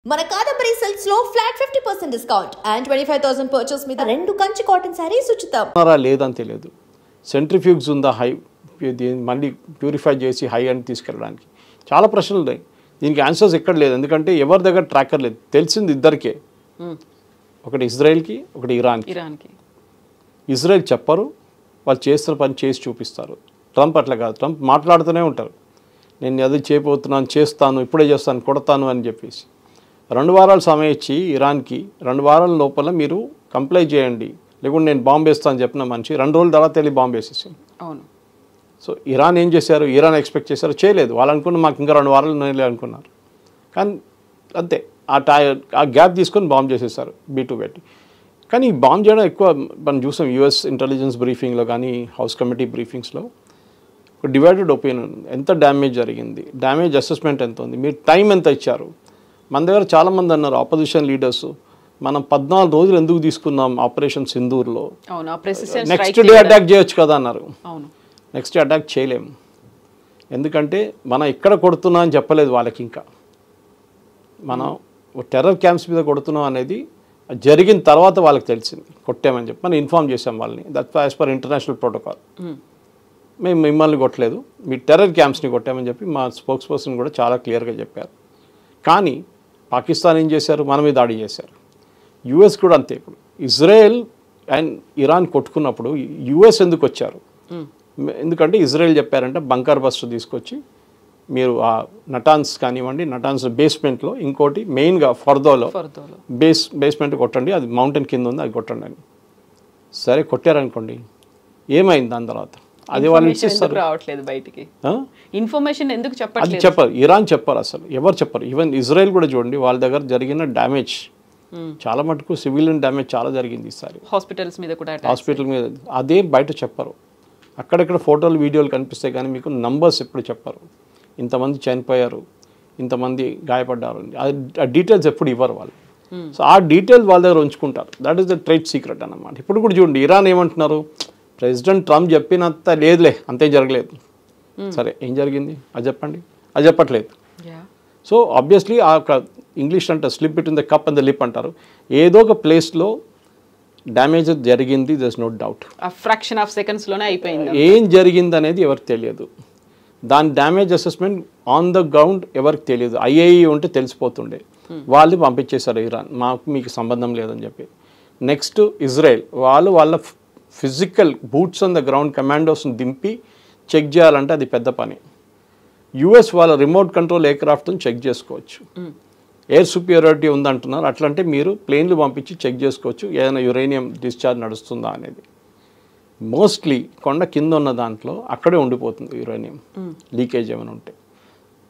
మన కాదంబరి సిల్క్స్ లో flat 50% discount and 25,000 purchase మీద 2 కంచి కాటన్ సారీస్ ఉచితం. లేదని తెలియదు. సెంట్రిఫ్యూగ్స్ ఉందా హై మళ్ళీ ప్యూరిఫై చేసి హై అని తీసుకెళ్ళడానికి చాలా ప్రశ్నలు ఉన్నాయి. దీనికి ఆన్సర్స్ ఎక్కడ లేదు. ఎందుకంటే ఎవరి దగ్గర ట్రాకర్ లేదు. తెలిసింది ఇద్దరికే, ఒకటి ఇజ్రాయెల్కి, ఒకటి ఇరాన్కి. ఇజ్రాయెల్ చెప్పరు, వాళ్ళు చేస్తున్న పని చేసి చూపిస్తారు. ట్రంప్ అట్లా కాదు. ట్రంప్ మాట్లాడుతూనే ఉంటారు, నేను అది చేయబోతున్నాను, చేస్తాను, ఇప్పుడే చేస్తాను, కొడతాను అని చెప్పేసి. 2 వారాలు సమయం ఇచ్చి ఇరాన్కి 2 వారాల లోపల మీరు కంప్లై చేయండి, లేకుంటే నేను బాంబు వేస్తాను అని చెప్పిన మనిషి 2 రోజుల తర్వాత వెళ్ళి బాంబు వేసేసాను. అవును. సో ఇరాన్ ఏం చేశారు? ఇరాన్ ఎక్స్పెక్ట్ చేశారు, చేయలేదు. వాళ్ళు అనుకున్న మాకు ఇంకా 2 వారాలు నేలే అనుకున్నారు. కానీ అంతే, ఆ గ్యాప్ తీసుకొని బాంబు చేసేసారు B2 పెట్టి. కానీ ఈ బాంబు చేయడం ఎక్కువ మనం చూసాం యూఎస్ ఇంటెలిజెన్స్ బ్రీఫింగ్లో కానీ హౌస్ కమిటీ బ్రీఫింగ్స్లో ఒక డివైడెడ్ ఒపీనియన్. ఎంత డ్యామేజ్ జరిగింది, డ్యామేజ్ అసెస్మెంట్ ఎంత ఉంది, మీరు టైం ఎంత ఇచ్చారు. మన దగ్గర చాలామంది అన్నారు ఆపోజిషన్ లీడర్స్, మనం 14 రోజులు ఎందుకు తీసుకున్నాం ఆపరేషన్ సింధూర్లో, నెక్స్ట్ డే అటాక్ చేయొచ్చు కదా అన్నారు. నెక్స్ట్ డే అటాక్ చేయలేము, ఎందుకంటే మనం ఎక్కడ కొడుతున్నాం అని చెప్పలేదు వాళ్ళకి. ఇంకా మనం టెర్రర్ క్యాంప్స్ మీద కొడుతున్నాం అనేది జరిగిన తర్వాత వాళ్ళకి తెలిసింది, కొట్టామని చెప్పి మనం ఇన్ఫార్మ్ చేసాం వాళ్ళని. That as per international protocol. మేము మిమ్మల్ని కొట్టలేదు, మీ టెర్రర్ క్యాంప్స్ని కొట్టామని చెప్పి మా స్పోక్స్ పర్సన్ కూడా చాలా క్లియర్గా చెప్పారు. కానీ పాకిస్తాన్ ఏం చేశారు? మన మీద దాడి చేశారు. యుఎస్ కూడా అంతే. ఇప్పుడు ఇజ్రాయెల్ అండ్ ఇరాన్ కొట్టుకున్నప్పుడు యుఎస్ ఎందుకు వచ్చారు? ఎందుకంటే ఇజ్రాయెల్ చెప్పారంటే బంకర్ బస్టర్ తీసుకొచ్చి మీరు ఆ నటాన్స్ కానివ్వండి, నటాన్స్ బేస్మెంట్లో ఇంకోటి మెయిన్గా ఫర్దోలో బేస్మెంట్ కొట్టండి, అది మౌంటైన్ కింద ఉంది, అది కొట్టండి అని. సరే కొట్టారనుకోండి, ఏమైంది దాని తర్వాత? అది వాళ్ళు ఇచ్చేస్తారు, రావట్లేదు బయటికి. ఇన్ఫర్మేషన్ ఎందుకు చెప్పాలి? అది చెప్పరు, ఇరాన్ చెప్పరు, అసలు ఎవరు చెప్పరు. ఈవెన్ ఇజ్రాయెల్ కూడా చూడండి, వాళ్ళ దగ్గర జరిగిన డ్యామేజ్ చాలా మటుకు సివిలియన్ డ్యామేజ్ చాలా జరిగింది ఈసారి. హాస్పిటల్స్ మీద కూడా, హాస్పిటల్ మీద అదే బయట చెప్పరు. అక్కడెక్కడ ఫోటోలు వీడియోలు కనిపిస్తాయి కానీ మీకు నంబర్స్ ఎప్పుడు చెప్పరు. ఇంతమంది చనిపోయారు, ఇంతమంది గాయపడ్డారు, ఆ డీటెయిల్స్ ఎప్పుడు ఇవ్వరు వాళ్ళు. సో ఆ డీటెయిల్స్ వాళ్ళ దగ్గర ఉంచుకుంటారు. That is the trade secret అన్నమాట. ఇప్పుడు కూడా చూడండి, ఇరాన్ ఏమంటున్నారు, ప్రెసిడెంట్ ట్రంప్ చెప్పినంత లేదులే, అంతే జరగలేదు. సరే ఏం జరిగింది అది చెప్పండి, అది చెప్పట్లేదు. సో ఆబ్వియస్లీ ఆ ఇంగ్లీష్ అంటే slip between the cup and the lip అంటారు. ఏదో ఒక ప్లేస్లో డ్యామేజ్ జరిగింది, there is no doubt. Fraction of సెకండ్స్లోనే అయిపోయింది. ఏం జరిగింది అనేది ఎవరికి తెలియదు. దాని damage assessment on the ground ఎవరికి తెలియదు. ఐఏఈ ఉంటే తెలిసిపోతుండే, వాళ్ళు పంపించేశారు ఇరాన్, మీకు సంబంధం లేదని చెప్పి. నెక్స్ట్ ఇజ్రాయెల్, వాళ్ళ physical boots on the ground కమాండోస్ని దింపి చెక్ చేయాలంటే అది పెద్ద పని. యుఎస్ వాళ్ళ రిమోట్ కంట్రోల్ ఎయిర్క్రాఫ్ట్ని చెక్ చేసుకోవచ్చు. ఎయిర్ సుపీరియారిటీ ఉందంటున్నారు, అట్లంటే మీరు ప్లేన్లు పంపించి చెక్ చేసుకోవచ్చు ఏదైనా యురేనియం డిశ్చార్జ్ నడుస్తుందా అనేది. మోస్ట్లీ కొండ కింద ఉన్న దాంట్లో అక్కడే ఉండిపోతుంది యురేనియం లీకేజ్ ఏమైనా ఉంటే.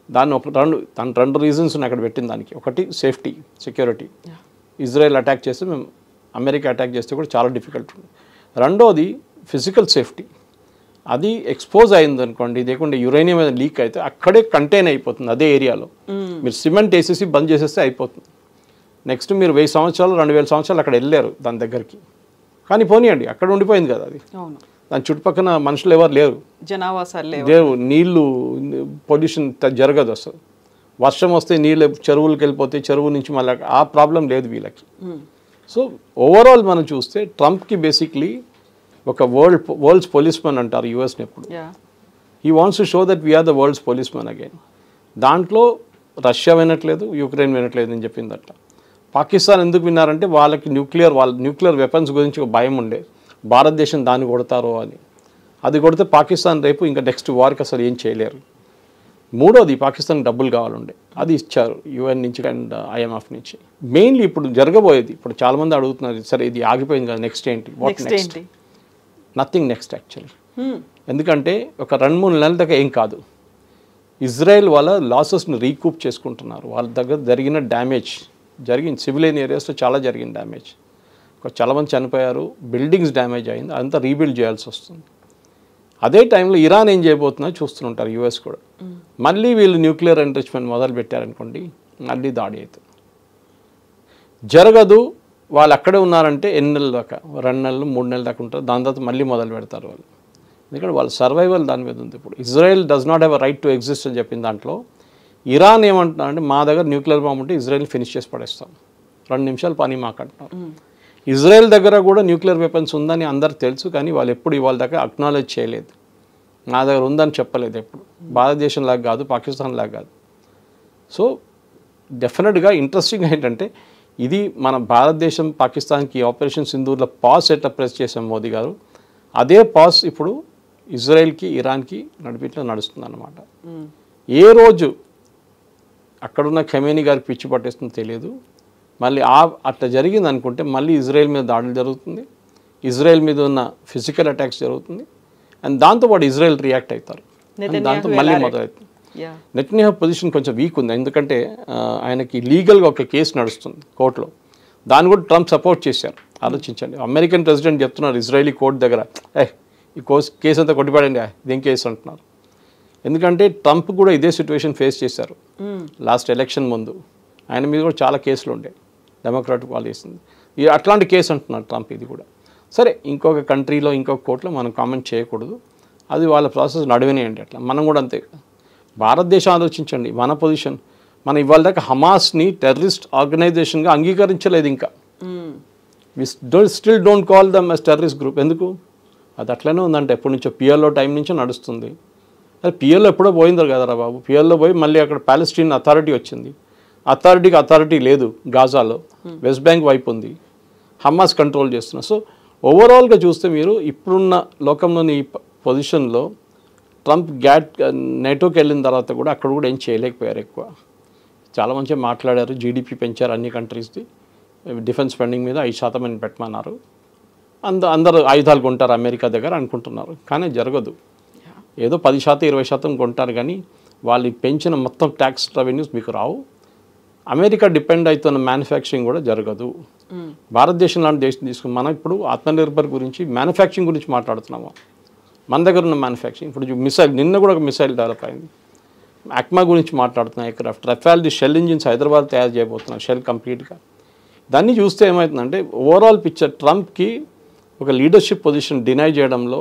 దాని రెండు రీజన్స్ ఉన్నాయి అక్కడ పెట్టిన దానికి. ఒకటి సేఫ్టీ, సెక్యూరిటీ. ఇజ్రాయెల్ అటాక్ చేస్తే మేము అమెరికా అటాక్ చేస్తే కూడా చాలా డిఫికల్ట్ ఉంది. రెండోది ఫిజికల్ సేఫ్టీ. అది ఎక్స్పోజ్ అయింది అనుకోండి, లేకుంటే యురేనియం మీద లీక్ అయితే అక్కడే కంటైన్ అయిపోతుంది అదే ఏరియాలో. మీరు సిమెంట్ వేసేసి బంద్ చేసేస్తే అయిపోతుంది. నెక్స్ట్ మీరు 1000 సంవత్సరాలు 2000 సంవత్సరాలు అక్కడ వెళ్ళారు దాని దగ్గరికి, కానీ పోనీయండి అక్కడ ఉండిపోయింది కదా అది. దాని చుట్టుపక్కల మనుషులు ఎవరు లేరు, లేవు, నీళ్లు పొల్యూషన్ జరగదు అసలు. వర్షం వస్తే నీళ్ళు చెరువులకు వెళ్ళిపోతే చెరువు నుంచి మళ్ళీ ఆ ప్రాబ్లం లేదు వీళ్ళకి. సో ఓవరాల్ మనం చూస్తే ట్రంప్కి బేసిక్లీ ఒక వరల్డ్స్ పోలీస్మెన్ అంటారు యుఎస్ని ఎప్పుడు. He wants to show that we're the world's policemen again. దాంట్లో రష్యా వినట్లేదు, యుక్రెయిన్ వినట్లేదు అని చెప్పింది అట్లా. పాకిస్తాన్ ఎందుకు విన్నారంటే వాళ్ళకి న్యూక్లియర్ వెపన్స్ గురించి ఒక భయం ఉండే, భారతదేశం దాన్ని కొడతారో అని. అది కొడితే పాకిస్తాన్ రేపు ఇంకా నెక్స్ట్ వార్కి అసలు ఏం చేయలేరు. మూడోది పాకిస్తాన్కి డబ్బులు కావాలండే, అది ఇచ్చారు యుఎన్ నుంచి అండ్ IMF నుంచి. మెయిన్లీ ఇప్పుడు జరగబోయేది, ఇప్పుడు చాలామంది అడుగుతున్నారు, సరే ఇది ఆగిపోయింది కదా, నెక్స్ట్ ఏంటి, what next? Nothing next actually. ఎందుకంటే ఒక 2-3 నెలల దాకా ఏం కాదు. ఇజ్రాయెల్ వాళ్ళ లాసెస్ని రీకూప్ చేసుకుంటున్నారు. వాళ్ళ దగ్గర జరిగిన డ్యామేజ్ జరిగింది, సివిలియన్ ఏరియాస్లో చాలా జరిగింది డ్యామేజ్. చాలామంది చనిపోయారు, బిల్డింగ్స్ డ్యామేజ్ అయింది, అంతా రీబిల్డ్ చేయాల్సి వస్తుంది. అదే టైంలో ఇరాన్ ఏం చేయబోతుందో చూస్తుంటారు యుఎస్ కూడా. మళ్ళీ వీళ్ళు న్యూక్లియర్ ఎన్రిచ్మెంట్ మొదలు పెట్టారనుకోండి, మళ్ళీ దాడి అవుతుంది. జరగదు, వాళ్ళు అక్కడే ఉన్నారంటే ఎన్ని నెలల దాకా, 2 నెలలు 3 నెలల దాకా ఉంటారు. దాని తర్వాత మళ్ళీ మొదలు పెడతారు వాళ్ళు. ఎందుకంటే వాళ్ళ సర్వైవల్ దాని మీద ఉంది. ఇప్పుడు Israel does not have a right to exist అని చెప్పిన దాంట్లో ఇరాన్ ఏమంటున్నా అంటే మా దగ్గర న్యూక్లియర్ బాంబు ఉంటే ఇజ్రాయెల్ ఫినిష్ చేసి పడేస్తాం, 2 నిమిషాలు పని మాకంటున్నారు. ఇజ్రాయెల్ దగ్గర కూడా న్యూక్లియర్ వెపన్స్ ఉందని అందరికి తెలుసు, కానీ వాళ్ళు ఎప్పుడు ఇవాళ దాకా అక్నాలెడ్జ్ చేయలేదు. నా దగ్గర ఉందని చెప్పలేదు ఎప్పుడు. భారతదేశం లాగా కాదు, పాకిస్తాన్ లాగా కాదు. సో డెఫినెట్గా ఇంట్రెస్టింగ్ ఏంటంటే ఇది మన భారతదేశం పాకిస్తాన్కి ఆపరేషన్ సింధూర్లో పాస్ ఎట్లా ప్రెస్ చేసాం మోదీ గారు, అదే పాస్ ఇప్పుడు ఇజ్రాయెల్కి ఇరాన్కి నడిపిట్లో నడుస్తుంది అన్నమాట. ఏ రోజు అక్కడున్న ఖమేనీ గారికి పిచ్చి పట్టేస్తుందో తెలియదు. మళ్ళీ అట్లా జరిగింది అనుకుంటే మళ్ళీ ఇజ్రాయెల్ మీద దాడులు జరుగుతుంది, ఇజ్రాయెల్ మీద ఉన్న ఫిజికల్ అటాక్స్ జరుగుతుంది, అండ్ దాంతోపాటు ఇజ్రాయెల్ రియాక్ట్ అవుతారు. దాంతో మళ్ళీ మొదలవుతుంది. నెతన్యాహు పొజిషన్ కొంచెం వీక్ ఉంది, ఎందుకంటే ఆయనకి లీగల్గా ఒక కేసు నడుస్తుంది కోర్టులో, దాన్ని కూడా ట్రంప్ సపోర్ట్ చేశారు. ఆలోచించండి, అమెరికన్ ప్రెసిడెంట్ చెప్తున్నారు ఇజ్రాయలీ కోర్టు దగ్గర ఈ కేసు అంతా కొట్టిపడండి, ఇదేం కేసు అంటున్నారు. ఎందుకంటే ట్రంప్ కూడా ఇదే సిచ్యువేషన్ ఫేస్ చేశారు లాస్ట్ ఎలక్షన్ ముందు. ఆయన మీద కూడా చాలా కేసులు ఉండే, డెమోక్రాటిక్ వాళ్ళు చేసింది. అట్లాంటి కేసు అంటున్నారు ట్రంప్. ఇది కూడా సరే, ఇంకొక కంట్రీలో ఇంకొక కోర్టులో మనం కామెంట్ చేయకూడదు, అది వాళ్ళ ప్రాసెస్ నడివినాయండి. అట్లా మనం కూడా అంతే. భారతదేశం ఆలోచించండి, మన పొజిషన్, మనం ఇవాళ దాకా హమాస్ని టెర్రరిస్ట్ ఆర్గనైజేషన్గా అంగీకరించలేదు ఇంకా. We still don't call them as terrorist group. ఎందుకు? అది అట్లనే ఉందంటే ఎప్పటి నుంచో పిఎల్ఓ టైం నుంచో నడుస్తుంది. అది పిఎల్ఓ ఎప్పుడో పోయిందో కదరా బాబు. పిఎల్ఓ పోయి మళ్ళీ అక్కడ పాలెస్టీన్ అథారిటీ వచ్చింది, అథారిటీ లేదు గాజాలో, వెస్ట్ బ్యాంక్ వైపు ఉంది, హమాస్ కంట్రోల్ చేస్తున్నారు. సో ఓవరాల్గా చూస్తే మీరు ఇప్పుడున్న లోకంలోని ఈ పొజిషన్లో ట్రంప్ నేటోకి వెళ్ళిన తర్వాత కూడా అక్కడ కూడా ఏం చేయలేకపోయారు ఎక్కువ. చాలా మంచిగా మాట్లాడారు, జీడిపి పెంచారు అన్ని కంట్రీస్ది, డిఫెన్స్ స్పెండింగ్ మీద 5% అని పెట్టమన్నారు. అందరూ ఆయుధాలు కొంటారు అమెరికా దగ్గర అనుకుంటున్నారు, కానీ జరగదు. ఏదో 10% 20% కొంటారు, కానీ వాళ్ళు పెంచిన మొత్తం ట్యాక్స్ రెవెన్యూస్ మీకు రావు. అమెరికా డిపెండ్ అవుతున్న మ్యానుఫ్యాక్చరింగ్ కూడా జరగదు. భారతదేశం లాంటి దేశం తీసుకుని మనం ఇప్పుడు ఆత్మనిర్భర్ గురించి మ్యానుఫ్యాక్చరింగ్ గురించి మాట్లాడుతున్నాము. మన దగ్గర ఉన్న మ్యానుఫ్యాక్చరింగ్ ఇప్పుడు మిసైల్, నిన్న కూడా ఒక మిసైల్ డెవలప్ అయింది. ఆక్మా గురించి మాట్లాడుతున్నాం, ఎయిర్క్రాఫ్ట్, రఫాల్ది షెల్ ఇంజిన్స్ హైదరాబాద్ తయారు చేయబోతున్నాం, షెల్ కంప్లీట్గా. దాన్ని చూస్తే ఏమవుతుందంటే ఓవరాల్ పిక్చర్ ట్రంప్కి ఒక లీడర్షిప్ పొజిషన్ డినై చేయడంలో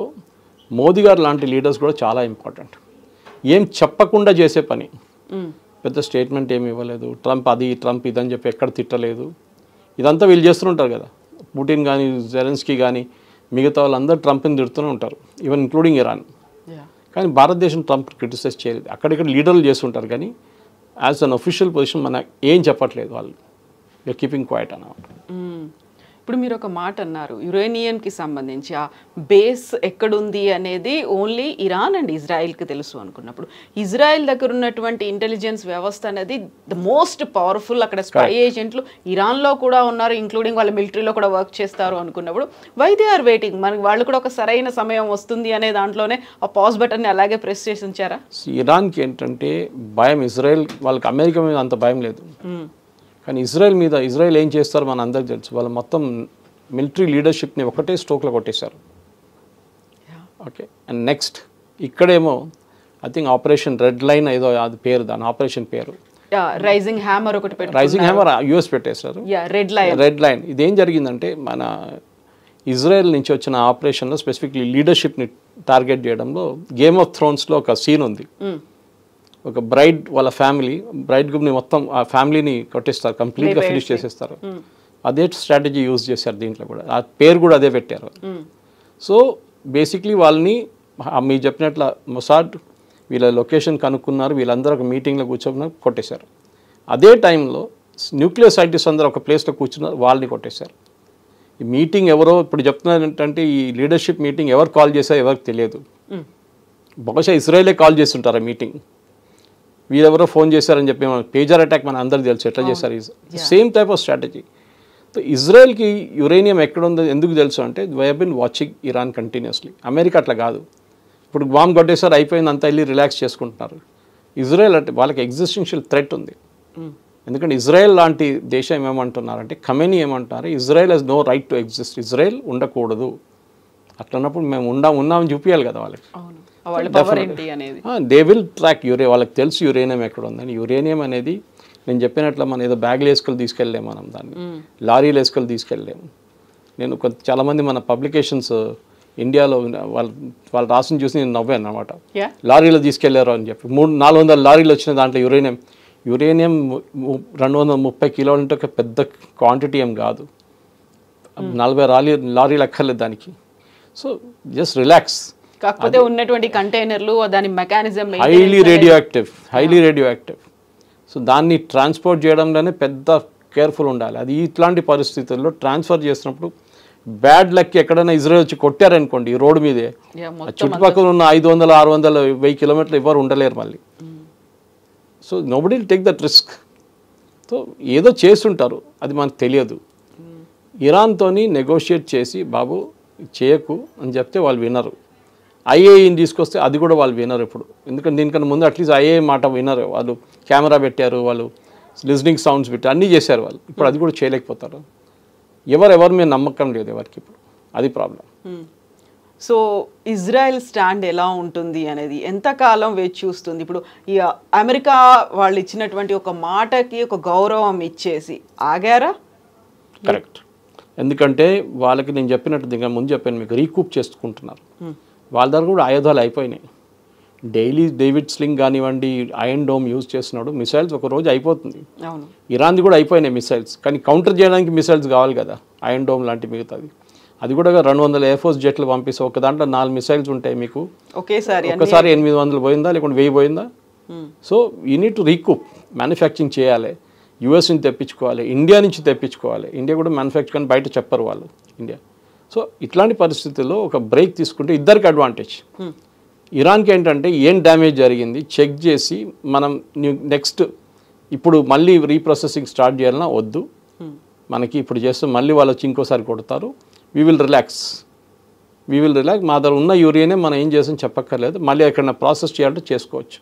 మోదీ గారు లాంటి లీడర్స్ కూడా చాలా ఇంపార్టెంట్. ఏం చెప్పకుండా చేసే పని, పెద్ద స్టేట్మెంట్ ఏమి ఇవ్వలేదు, ట్రంప్ ఇదని చెప్పి ఎక్కడ తిట్టలేదు. ఇదంతా వీళ్ళు చేస్తుంటారు కదా, పుటిన్ కానీ జెలెన్స్కీ కానీ మిగతా వాళ్ళందరూ ట్రంప్ని తిడుతూనే ఉంటారు, ఈవెన్ ఇంక్లూడింగ్ ఇరాన్. కానీ భారతదేశం ట్రంప్ క్రిటిసైజ్ చేయలేదు. అక్కడిక్కడ లీడర్లు చేస్తుంటారు, కానీ యాజ్ అన్ అఫీషియల్ పొజిషన్ మన ఏం చెప్పట్లేదు వాళ్ళు, వీఆర్ కీపింగ్ క్వైట్ అన్నమాట. ఇప్పుడు మీరు ఒక మాట అన్నారు, యురేనియంకి సంబంధించి ఆ బేస్ ఎక్కడుంది అనేది ఓన్లీ ఇరాన్ అండ్ ఇజ్రాయెల్కి తెలుసు అనుకున్నప్పుడు, ఇజ్రాయెల్ దగ్గర ఉన్నటువంటి ఇంటెలిజెన్స్ వ్యవస్థ అనేది ద మోస్ట్ పవర్ఫుల్. అక్కడ స్పై ఏజెంట్లు ఇరాన్లో కూడా ఉన్నారు, ఇంక్లూడింగ్ వాళ్ళ మిలిటరీలో కూడా వర్క్ చేస్తారు అనుకున్నప్పుడు వై దే ఆర్ వెయిటింగ్? మనకి వాళ్ళు కూడా ఒక సరైన సమయం వస్తుంది అనే దాంట్లోనే ఆ పాజ్ బటన్ని అలాగే ప్రెస్ చేసి ఉంచారా? ఇరాన్కి ఏంటంటే భయం, ఇజ్రాయెల్ వాళ్ళకి అమెరికా మీద అంత భయం లేదు, కానీ ఇజ్రాయెల్ ఏం చేస్తారు మన అందరికి తెలుసు. వాళ్ళు మొత్తం మిలిటరీ లీడర్షిప్ని ఒకటే స్ట్రోక్లో కొట్టేశారు. ఓకే, అండ్ నెక్స్ట్ ఇక్కడేమో I think operation red line ఏదో అది పేరు, దాని ఆపరేషన్ పేరు రైజింగ్ హ్యామర్ ఒకటి, రైజింగ్ హ్యామర్ యుఎస్ పెట్టేశారు. రెడ్ లైన్ ఇదేం జరిగిందంటే మన ఇజ్రాయెల్ నుంచి వచ్చిన ఆపరేషన్లో స్పెసిఫిక్లీ లీడర్షిప్ని టార్గెట్ చేయడంలో గేమ్ ఆఫ్ థ్రోన్స్లో ఒక సీన్ ఉంది. ఒక బ్రైడ్ వాళ్ళ ఫ్యామిలీ, బ్రైడ్ గ్రూప్ని మొత్తం ఆ ఫ్యామిలీని కొట్టేస్తారు, కంప్లీట్గా ఫినిష్ చేసేస్తారు. అదే స్ట్రాటజీ యూజ్ చేశారు దీంట్లో కూడా, ఆ పేరు కూడా అదే పెట్టారు. సో బేసిక్లీ వాళ్ళని మీరు చెప్పినట్ల మొసాడ్ వీళ్ళ లొకేషన్ కనుక్కున్నారు, వీళ్ళందరూ ఒక మీటింగ్లో కూర్చొని కొట్టేశారు. అదే టైంలో న్యూక్లియర్ సైంటిస్ట్ అందరూ ఒక ప్లేస్లో కూర్చున్నారు, వాళ్ళని కొట్టేశారు. ఈ మీటింగ్ ఎవరో ఇప్పుడు చెప్తున్నారు ఏంటంటే ఈ లీడర్షిప్ మీటింగ్ ఎవరు కాల్ చేశారో ఎవరికి తెలియదు. బహుశా ఇజ్రాయెలే కాల్ చేస్తుంటారు ఆ మీటింగ్, వీరెవరో ఫోన్ చేశారని చెప్పి పేజర్ అటాక్ మన అందరికి తెలుసు ఎట్లా చేశారు. Same type of strategy. So ఇజ్రాయెల్కి యురేనియం ఎక్కడ ఉందో ఎందుకు తెలుసు అంటే we have been watching Iran continuously. America అట్లా కాదు, ఇప్పుడు బాంబ్ కొట్టేసారి అయిపోయింది అంతా వెళ్ళి రిలాక్స్ చేసుకుంటున్నారు. ఇజ్రాయెల్ అంటే వాళ్ళకి ఎగ్జిస్టెన్షియల్ థ్రెట్ ఉంది. ఎందుకంటే ఇజ్రాయెల్ లాంటి దేశం ఏమంటున్నారంటే, ఖమేనీ ఏమంటున్నారు, Israel has no right to exist, Israel ఉండకూడదు. అట్లన్నప్పుడు మేము ఉన్నామని చూపించాలి కదా వాళ్ళకి. దే విల్ ట్రాక్ వాళ్ళకి తెలుసు యురేనియం ఎక్కడ ఉందని. యురేనియం అనేది నేను చెప్పినట్లు మనం ఏదో బ్యాగ్లు వేసుకొని తీసుకెళ్ళలేము, మనం దాన్ని లారీలు వేసుకొని తీసుకెళ్ళలేము. నేను చాలామంది మన పబ్లికేషన్స్ ఇండియాలో వాళ్ళ రాష్ట్రం చూసి నేను నవ్వాను అనమాట. Yeah. లారీలో తీసుకెళ్లారు అని చెప్పి 400 లారీలు వచ్చిన దాంట్లో యురేనియం 230 కిలోలు అంటే ఒక పెద్ద క్వాంటిటీ ఏం కాదు. 40 లారీలు అక్కర్లేదు దానికి. So just relax. కాకపోతే ఉన్నటువంటి కంటైనర్లు దాని mechanism highly radio active. So దాన్ని ట్రాన్స్పోర్ట్ చేయడంలోనే పెద్ద కేర్ఫుల్ ఉండాలి. అది ఇట్లాంటి పరిస్థితుల్లో ట్రాన్స్ఫర్ చేసినప్పుడు బ్యాడ్ లక్ ఎక్కడైనా ఇజ్రాయెల్ వచ్చి కొట్టారనుకోండి ఈ రోడ్డు మీదే, చుట్టుపక్కల ఉన్న 500, 600, 1000 కిలోమీటర్లు ఎవరు ఉండలేరు మళ్ళీ. So nobody will take that risk. So ఏదో చేస్తుంటారు, అది మనకు తెలియదు. ఇరాన్తోని నెగోషియేట్ చేసి బాబు చేయకు అని చెప్తే వాళ్ళు వినరు. ఐఏఈని తీసుకొస్తే అది కూడా వాళ్ళు వినరు ఇప్పుడు. ఎందుకంటే దీనికన్నా ముందు అట్లీస్ట్ ఐఏఈ మాట వినరు. వాళ్ళు కెమెరా పెట్టారు, వాళ్ళు లిజనింగ్ సౌండ్స్ పెట్టారు, అన్నీ చేశారు వాళ్ళు. ఇప్పుడు అది కూడా చేయలేకపోతారు. ఎవరి మీద నమ్మకం లేదు ఎవరికి ఇప్పుడు, అది ప్రాబ్లం. సో ఇజ్రాయెల్ స్టాండ్ ఎలా ఉంటుంది అనేది ఎంతకాలం వేచి చూస్తుంది? ఇప్పుడు ఈ అమెరికా వాళ్ళు ఇచ్చినటువంటి ఒక మాటకి ఒక గౌరవం ఇచ్చేసి ఆగారా? కరెక్ట్. ఎందుకంటే వాళ్ళకి నేను చెప్పినట్టు ఇంకా ముందు చెప్పాను మీకు, రీకూప్ చేసుకుంటున్నారు. వాళ్ళ దగ్గర కూడా ఆయుధాలు అయిపోయినాయి. డైలీ డేవిడ్ స్లింగ్ కానివ్వండి, ఐరన్ డోమ్ యూజ్ చేస్తున్నాడు. మిసైల్స్ ఒక రోజు అయిపోతుంది. ఇరాన్ది కూడా అయిపోయినాయి మిసైల్స్, కానీ కౌంటర్ చేయడానికి మిసైల్స్ కావాలి కదా, ఐరన్ డోమ్ లాంటి మిగతాది. అది కూడా 200 ఎయిర్ ఫోర్స్ జెట్లు పంపిస్తే ఒక దాంట్లో 4 మిసైల్స్ ఉంటాయి మీకు. ఒకసారి 800 పోయిందా లేకుంటే 1000 పోయిందా? So you need to recoup. Manufacturing చేయాలి, యూఎస్ నుంచి తెప్పించుకోవాలి, ఇండియా నుంచి తెప్పించుకోవాలి. ఇండియా కూడా మ్యానుఫ్యాక్చర్ అని బయట చెప్పరు వాళ్ళు ఇండియా. సో ఇట్లాంటి పరిస్థితుల్లో ఒక బ్రేక్ తీసుకుంటే ఇద్దరికి అడ్వాంటేజ్. ఇరాన్కి ఏంటంటే ఏం డ్యామేజ్ జరిగింది చెక్ చేసి మనం నెక్స్ట్ ఇప్పుడు మళ్ళీ రీప్రాసెసింగ్ స్టార్ట్ చేయాలన్నా వద్దు, మనకి ఇప్పుడు చేస్తే మళ్ళీ వాళ్ళు వచ్చి ఇంకోసారి కొడతారు. We will relax. మా దగ్గర ఉన్న యూరియానే మనం ఏం చేసాం చెప్పక్కర్లేదు, మళ్ళీ ఎక్కడైనా ప్రాసెస్ చేయాలంటే చేసుకోవచ్చు.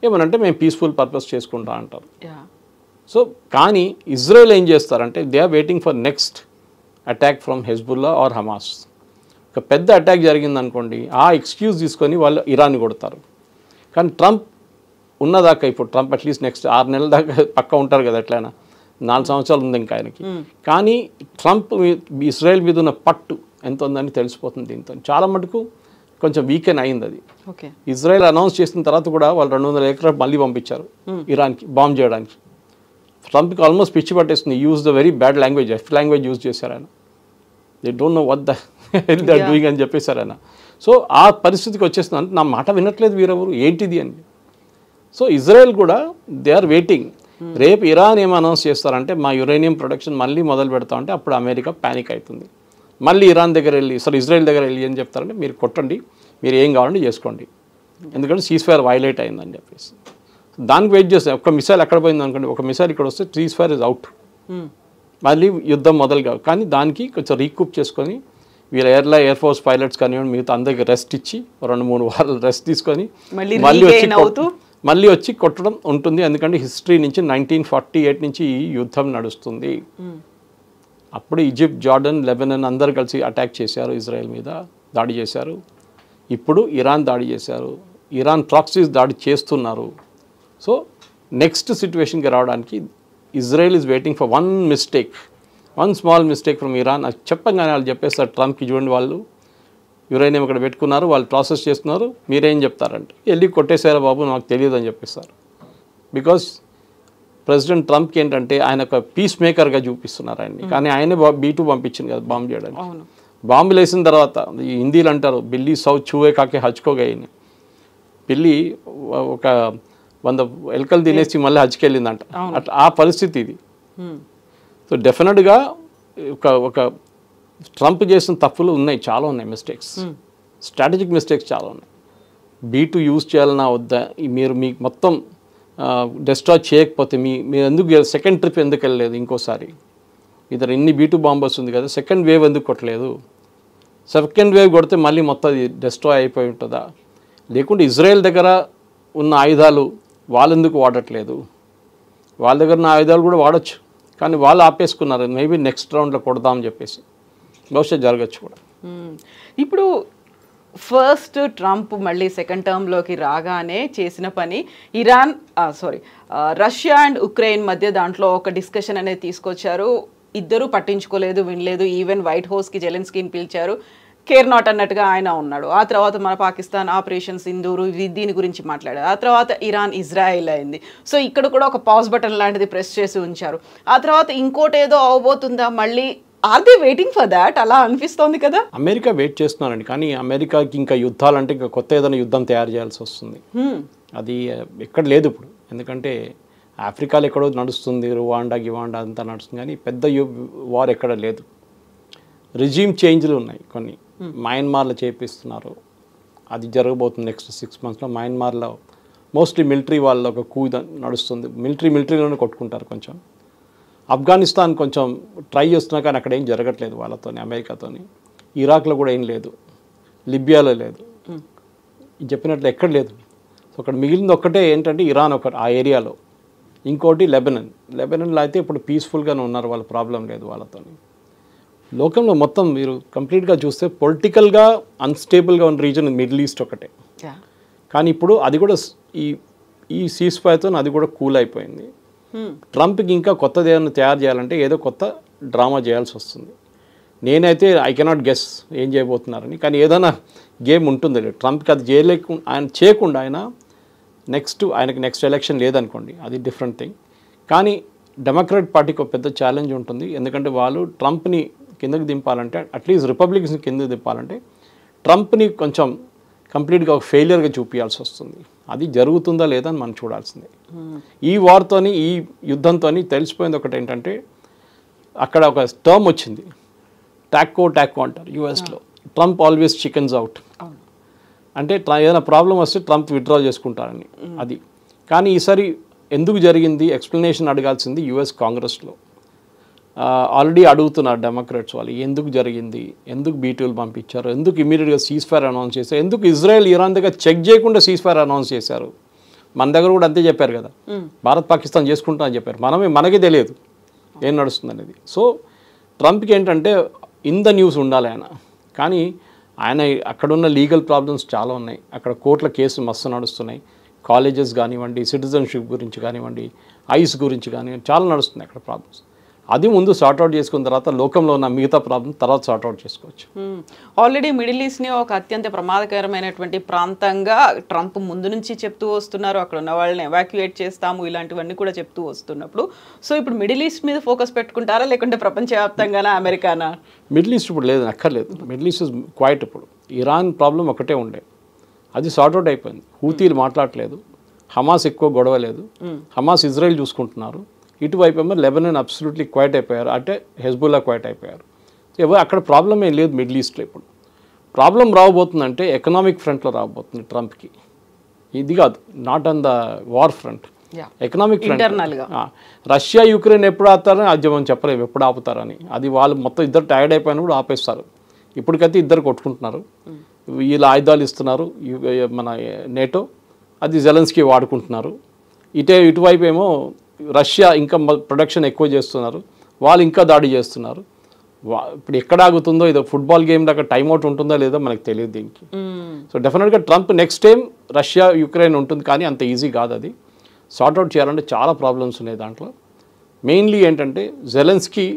ఏమనంటే మేము పీస్ఫుల్ పర్పస్ చేసుకుంటా అంటారు. సో కానీ ఇజ్రాయెల్ ఏం చేస్తారంటే they are waiting for next attack from Hezbollah or Hamas. ఒక పెద్ద అటాక్ జరిగిందనుకోండి, ఆ ఎక్స్క్యూజ్ తీసుకొని వాళ్ళు ఇరాన్ని కొడతారు. కానీ ట్రంప్ ఉన్నదాకా, ఇప్పుడు ట్రంప్ అట్లీస్ట్ నెక్స్ట్ 6 నెలల దాకా పక్కా ఉంటారు కదా, ఎట్లయినా 4 సంవత్సరాలు ఉంది ఇంకా ఆయనకి. కానీ ట్రంప్ ఇజ్రాయెల్ మీద ఉన్న పట్టు ఎంత ఉందని తెలిసిపోతుంది దీంతో. చాలా మటుకు కొంచెం వీకెన్ అయింది అది. ఇజ్రాయెల్ అనౌన్స్ చేసిన తర్వాత కూడా వాళ్ళు 200 ఎకరాలు మళ్ళీ పంపించారు ఇరాన్కి బాంబ్ చేయడానికి. ట్రంప్కి ఆల్మోస్ట్ పిచ్చి పట్టేస్తుంది. Use the very bad language, language use చేశారు ఆయన. They don't know what the hell they are doing అని చెప్పేశారు ఆయన. సో ఆ పరిస్థితికి వచ్చేస్తుంది. అంటే నా మాట వినట్లేదు వీరెవరు, ఏంటిది అని. సో ఇజ్రాయెల్ కూడా దే ఆర్ వెయిటింగ్. రేపు ఇరాన్ ఏం అనౌన్స్ చేస్తారంటే మా యురేనియం ప్రొడక్షన్ మళ్ళీ మొదలు పెడతామంటే అప్పుడు అమెరికా ప్యానిక్ అవుతుంది. మళ్ళీ ఇరాన్ దగ్గర వెళ్ళి ఇజ్రాయెల్ దగ్గర వెళ్ళి ఏం చెప్తారంటే మీరు కొట్టండి, మీరు ఏం కావాలంటే చేసుకోండి, ఎందుకంటే సీజ్ ఫైర్ వైలేట్ అయిందని చెప్పేసి. దానికి వెయిట్ చేస్తాం. ఒక మిసైల్ ఎక్కడ పోయింది అనుకోండి, ఒక మిసైల్ ఇక్కడ వస్తే సీజ్ ఫైర్ ఇస్ అవుట్, మళ్ళీ యుద్ధం మొదలు కావు. కానీ దానికి కొంచెం రీకూప్ చేసుకొని వీళ్ళ ఎయిర్ ఫోర్స్ పైలట్స్ కానివ్వండి మిగతా అందరికి రెస్ట్ ఇచ్చి 2-3 వారాలు రెస్ట్ తీసుకొని మళ్ళీ వచ్చి కొట్టడం ఉంటుంది. ఎందుకంటే హిస్టరీ నుంచి 1948 నుంచి ఈ యుద్ధం నడుస్తుంది. అప్పుడు ఈజిప్ట్, జార్డన్, లెబనాన్ అందరు కలిసి అటాక్ చేశారు, ఇజ్రాయెల్ మీద దాడి చేశారు. ఇప్పుడు ఇరాన్ దాడి చేశారు, ఇరాన్ ప్రాక్సీస్ దాడి చేస్తున్నారు. సో నెక్స్ట్ సిచ్యువేషన్కి రావడానికి Israel is waiting for one small mistake from Iran. అది చెప్పగానే వాళ్ళు చెప్పేస్తారు ట్రంప్కి, చూడండి వాళ్ళు యురేనియం ఇక్కడ పెట్టుకున్నారు, వాళ్ళు ప్రాసెస్ చేస్తున్నారు, మీరేం చెప్తారంటే వెళ్ళి కొట్టేశారా బాబు నాకు తెలియదు అని చెప్పేస్తారు. బికాస్ ప్రెసిడెంట్ ట్రంప్కి ఏంటంటే ఆయన ఒక పీస్ మేకర్గా చూపిస్తున్నారు ఆయన్ని. కానీ ఆయనే B2 పంపించింది కదా బాంబు చేయడానికి. బాంబులు వేసిన తర్వాత ఈ హిందీలు అంటారు బిల్లి సౌ చూవే కాకే హచ్కోగాయని. పిల్లి ఒక 100 ఎలుకలు తినేసి మళ్ళీ హజ్కి వెళ్ళిందంట. అట్లా ఆ పరిస్థితి ఇది. సో డెఫినెట్గా ఒక ట్రంప్ చేసిన తప్పులు ఉన్నాయి, చాలా ఉన్నాయి, మిస్టేక్స్, స్ట్రాటజిక్ మిస్టేక్స్ చాలా ఉన్నాయి. B2 యూజ్ చేయాలన్నా వద్దా, మీరు మీకు మొత్తం డిస్ట్రాయ్ చేయకపోతే మీరు ఎందుకు సెకండ్ ట్రిప్ ఎందుకు వెళ్ళలేదు ఇంకోసారి? ఇద్దరు ఇన్ని B2 బాంబర్స్ ఉంది కదా, సెకండ్ వేవ్ ఎందుకు కొట్టలేదు? సెకండ్ వేవ్ కొడితే మళ్ళీ మొత్తం అది డిస్ట్రాయ్ అయిపోయి ఉంటుందా? లేకుంటే ఇజ్రాయెల్ దగ్గర ఉన్న ఆయుధాలు వాళ్ళు ఎందుకు వాడట్లేదు? వాళ్ళ దగ్గర ఉన్న ఆయుధాలు కూడా వాడచ్చు, కానీ వాళ్ళు ఆపేసుకున్నారు. మేబీ నెక్స్ట్ రౌండ్లో కొడదామని చెప్పేసి బహుశా జరగచ్చు కూడా. ఇప్పుడు ఫస్ట్ ట్రంప్ మళ్ళీ సెకండ్ టర్మ్లోకి రాగానే చేసిన పని రష్యా అండ్ ఉక్రెయిన్ మధ్య దాంట్లో ఒక డిస్కషన్ అనేది తీసుకొచ్చారు. ఇద్దరు పట్టించుకోలేదు, వినలేదు. ఈవెన్ వైట్ హౌస్కి జెలెన్స్కీని పిలిచారు, కేర్ నాట్ అన్నట్టుగా ఆయన ఉన్నాడు. ఆ తర్వాత మన పాకిస్తాన్ ఆపరేషన్ సింధూరు దీని గురించి మాట్లాడారు. ఆ తర్వాత ఇరాన్ ఇజ్రాయెల్ అయింది. సో ఇక్కడ కూడా ఒక పాజ్ బటన్ లాంటిది ప్రెస్ చేసి ఉంచారు. ఆ తర్వాత ఇంకోటి ఏదో అవబోతుందా మళ్ళీ, are they waiting for that? అలా అనిపిస్తోంది కదా. అమెరికా వెయిట్ చేస్తున్నారండి, కానీ అమెరికాకి ఇంకా యుద్ధాలంటే ఇంకా కొత్త ఏదైనా యుద్ధం తయారు చేయాల్సి వస్తుంది. అది ఎక్కడ లేదు ఇప్పుడు, ఎందుకంటే ఆఫ్రికాలో ఎక్కడో నడుస్తుంది, రువాండా గివాండా అంతా నడుస్తుంది, కానీ పెద్ద వార్ ఎక్కడ లేదు. రిజీమ్ చేంజ్లు ఉన్నాయి కొన్ని, మయన్మార్లో చేపిస్తున్నారు, అది జరగబోతుంది నెక్స్ట్ 6 monthsలో. మయన్మార్లో మోస్ట్లీ మిలిటరీ వాళ్ళ ఒక కూ నడుస్తుంది, మిలిటరీలోనే కొట్టుకుంటారు కొంచెం. ఆఫ్ఘనిస్తాన్ కొంచెం ట్రై చేస్తున్నా కానీ అక్కడ ఏం జరగట్లేదు వాళ్ళతోని, అమెరికాతోని. ఇరాక్లో కూడా ఏం లేదు, లిబియాలో లేదు, చెప్పినట్లు ఎక్కడ లేదు. సో అక్కడ మిగిలింది ఒక్కటే ఏంటంటే ఇరాన్ ఒకటి ఆ ఏరియాలో, ఇంకోటి లెబనన్లో అయితే ఇప్పుడు పీస్ఫుల్గానే ఉన్నారు, వాళ్ళ ప్రాబ్లం లేదు వాళ్ళతోని. లోకంలో మొత్తం మీరు కంప్లీట్గా చూస్తే పొలిటికల్గా అన్స్టేబుల్గా ఉన్న రీజన్ మిడిల్ ఈస్ట్ ఒకటే. కానీ ఇప్పుడు అది కూడా ఈ సీజ్ ఫైర్తో అది కూడా కూల్ అయిపోయింది. ట్రంప్కి ఇంకా కొత్తది ఏదైనా తయారు చేయాలంటే ఏదో కొత్త డ్రామా చేయాల్సి వస్తుంది. నేనైతే ఐ కెనాట్ గెస్ ఏం చేయబోతున్నారని, కానీ ఏదైనా గేమ్ ఉంటుంది ట్రంప్కి. అది చేయకుండా ఆయనకి నెక్స్ట్ ఎలక్షన్ లేదనుకోండి, అది డిఫరెంట్ థింగ్. కానీ డెమోక్రాట్ పార్టీకి ఒక పెద్ద ఛాలెంజ్ ఉంటుంది, ఎందుకంటే వాళ్ళు ట్రంప్ని కిందకి దింపాలంటే, అట్లీస్ట్ రిపబ్లిక్స్ని కిందకి దింపాలంటే ట్రంప్ని కొంచెం కంప్లీట్గా ఒక ఫెయిలియర్గా చూపించాల్సి వస్తుంది. అది జరుగుతుందా లేదా అని మనం చూడాల్సిందే. ఈ వార్తోని ఈ యుద్ధంతో తెలిసిపోయింది ఒకటి ఏంటంటే, అక్కడ ఒక టర్మ్ వచ్చింది, టాక్కో అంటారు యూఎస్లో. ట్రంప్ ఆల్వేస్ చికెన్స్ అవుట్ అంటే ఏదైనా ప్రాబ్లం వస్తే ట్రంప్ విత్డ్రా చేసుకుంటారని. అది కానీ ఈసారి ఎందుకు జరిగింది ఎక్స్ప్లెనేషన్ అడగాల్సింది యుఎస్ కాంగ్రెస్లో. ఆల్రెడీ అడుగుతున్నారు డెమోక్రాట్స్ వాళ్ళు, ఎందుకు జరిగింది, ఎందుకు బీటీలు పంపించారు, ఎందుకు ఇమీడియట్గా సీజ్ ఫైర్ అనౌన్స్ చేశారు, ఎందుకు ఇజ్రాయెల్ ఇరాన్ దగ్గర చెక్ చేయకుండా సీజ్ ఫైర్ అనౌన్స్ చేశారు. మన దగ్గర కూడా అంతే చెప్పారు కదా, భారత్ పాకిస్తాన్ చేసుకుంటా అని చెప్పారు. మనకే తెలియదు ఏం నడుస్తుంది అనేది. సో ట్రంప్కి ఏంటంటే ఇన్ ద న్యూస్ ఉండాలి ఆయన, కానీ ఆయన అక్కడున్న లీగల్ ప్రాబ్లమ్స్ చాలా ఉన్నాయి. అక్కడ కోర్టుల కేసులు మస్తు నడుస్తున్నాయి, కాలేజెస్ కానివ్వండి, సిటిజన్షిప్ గురించి కానివ్వండి, ఐస్ గురించి కానివ్వండి, చాలా నడుస్తున్నాయి అక్కడ ప్రాబ్లమ్స్. అది ముందు సార్ట్అవుట్ చేసుకున్న తర్వాత లోకంలో ఉన్న మిగతా ప్రాబ్లమ్ తర్వాత సార్ట్అవుట్ చేసుకోవచ్చు. ఆల్రెడీ మిడిల్ ఈస్ట్ని ఒక అత్యంత ప్రమాదకరమైనటువంటి ప్రాంతంగా ట్రంప్ ముందు నుంచి చెప్తూ వస్తున్నారు. అక్కడ ఉన్న వాళ్ళని ఎవాక్యుయేట్ చేస్తాము, ఇలాంటివన్నీ కూడా చెప్తూ వస్తున్నప్పుడు, సో ఇప్పుడు మిడిల్ ఈస్ట్ మీద ఫోకస్ పెట్టుకుంటారా, లేకుంటే ప్రపంచవ్యాప్తంగానా, అమెరికానా? మిడిల్ ఈస్ట్ ఇప్పుడు లేదు, అక్కర్లేదు. Middle east is quite. ఇప్పుడు ఇరాన్ ప్రాబ్లం ఒకటే ఉండే, అది సార్ట్అవుట్ అయిపోయింది. హూతీలు మాట్లాడలేదు, హమాస్ ఎక్కువ గొడవ లేదు, హమాస్ ఇజ్రాయెల్ చూసుకుంటున్నారు. ఇటువైపు ఏమో లెబనాన్ అబ్సల్యూట్లీ క్వైట్ అయిపోయారు, అంటే హెజ్బుల్లా క్వైట్ అయిపోయారు. అక్కడ ప్రాబ్లం ఏం లేదు మిడిల్ ఈస్ట్లో. ఇప్పుడు ప్రాబ్లం రాబోతుందంటే ఎకనామిక్ ఫ్రంట్లో రాబోతుంది ట్రంప్కి. ఇది కాదు, not on the war front, economic front. Russia Ukraine ఎప్పుడు ఆపుతారని అది మనం చెప్పలేము, ఎప్పుడు ఆపుతారని. అది వాళ్ళు మొత్తం ఇద్దరు టైర్డ్ అయిపోయినప్పుడు ఆపేస్తారు. ఇప్పటికైతే ఇద్దరు కొట్టుకుంటున్నారు, వీళ్ళు ఆయుధాలు ఇస్తున్నారు మన నేటో, అది జెలెన్స్కీ వాడుకుంటున్నారు. ఇటువైపు ఏమో రష్యా ఇంకా ప్రొడక్షన్ ఎక్కువ చేస్తున్నారు, వాళ్ళు ఇంకా దాడి చేస్తున్నారు. ఇప్పుడు ఎక్కడ ఆగుతుందో, ఇది ఫుట్బాల్ గేమ్ దాకా టైమ్అవుట్ ఉంటుందో లేదో మనకు తెలియదు దీనికి. సో డెఫినెట్గా Trump next time Russia Ukraine ఉంటుంది, కానీ అంత ఈజీ కాదు. అది సార్ట్అవుట్ చేయాలంటే చాలా ప్రాబ్లమ్స్ ఉన్నాయి దాంట్లో. మెయిన్లీ ఏంటంటే జెలెన్స్కీ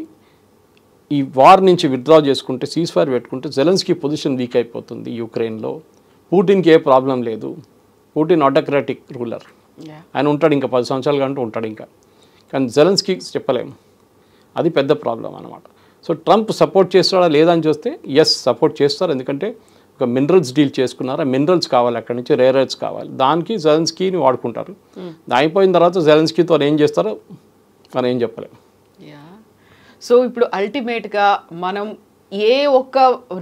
ఈ వార్ నుంచి విత్డ్రా చేసుకుంటే, సీజ్ ఫైర్ పెట్టుకుంటే జెలెన్స్కీ పొజిషన్ వీక్ అయిపోతుంది యుక్రెయిన్లో. పుటిన్కి ఏ ప్రాబ్లం లేదు, పుటిన్ ఆటోక్రాటిక్ రూలర్, ఆయన ఉంటాడు ఇంకా 10 సంవత్సరాలు కంటూ ఉంటాడు ఇంకా. కానీ జెలెన్స్కీ చెప్పలేము, అది పెద్ద ప్రాబ్లం అనమాట. సో ట్రంప్ సపోర్ట్ చేస్తాడా లేదా అని చూస్తే ఎస్ సపోర్ట్ చేస్తారు, ఎందుకంటే ఒక మినరల్స్ డీల్ చేసుకున్నారు. ఆ మినరల్స్ కావాలి, అక్కడి నుంచి రేర్ ఎర్త్స్ కావాలి, దానికి జెలెన్స్కీని వాడుకుంటారు. అయిపోయిన తర్వాత జెలెన్స్కీతో ఏం చేస్తారో మనం ఏం చెప్పలేము. సో ఇప్పుడు అల్టిమేట్గా మనం ఏ ఒక్క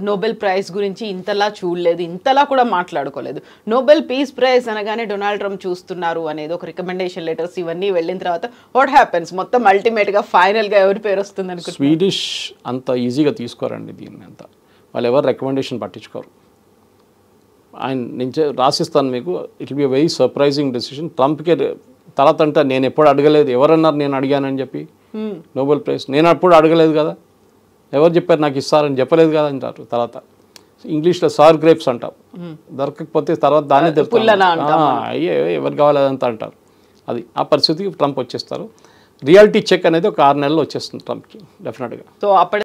నోబెల్ ప్రైజ్ గురించి ఇంతలా చూడలేదు, ఇంతలా కూడా మాట్లాడుకోలేదు. నోబెల్ పీస్ ప్రైజ్ అనగానే డొనాల్డ్ ట్రంప్ చూస్తున్నారు అనేది ఒక రికమెండేషన్ లెటర్స్ ఇవన్నీ వెళ్ళిన తర్వాత వాట్ హ్యాపెన్స్, మొత్తం అల్టిమేట్గా ఫైనల్గా ఎవరి పేరు వస్తుంది అనుకుంటున్నారు? స్వీడిష్ అంత ఈజీగా తీసుకోరండి దీన్ని, అంత వాళ్ళు ఎవరు రికమెండేషన్ పట్టించుకోరు. ఆయన నుంచి రాసిస్తాను మీకు, it will be very surprising decision. ట్రంప్కే తర్వాత అంటే నేను ఎప్పుడు అడగలేదు, ఎవరన్నారు నేను అడిగానని చెప్పి నోబెల్ ప్రైజ్, నేను అప్పుడు అడగలేదు కదా, ఎవరు చెప్పారు నాకు ఇస్తారని చెప్పలేదు కదా అంటారు. తర్వాత ఇంగ్లీష్లో సార్ గ్రేప్స్ అంటారు, దొరకకపోతే తర్వాత దాన్ని అయ్యే ఎవరు కావాలి అదంతా అంటారు. అది ఆ పరిస్థితికి ట్రంప్ వచ్చేస్తారు. రియాలిటీ చెక్ అనేది ఒక 6 నెలల్లో వచ్చేస్తుంది ట్రంప్కి డెఫినెట్గా. సో అప్పటి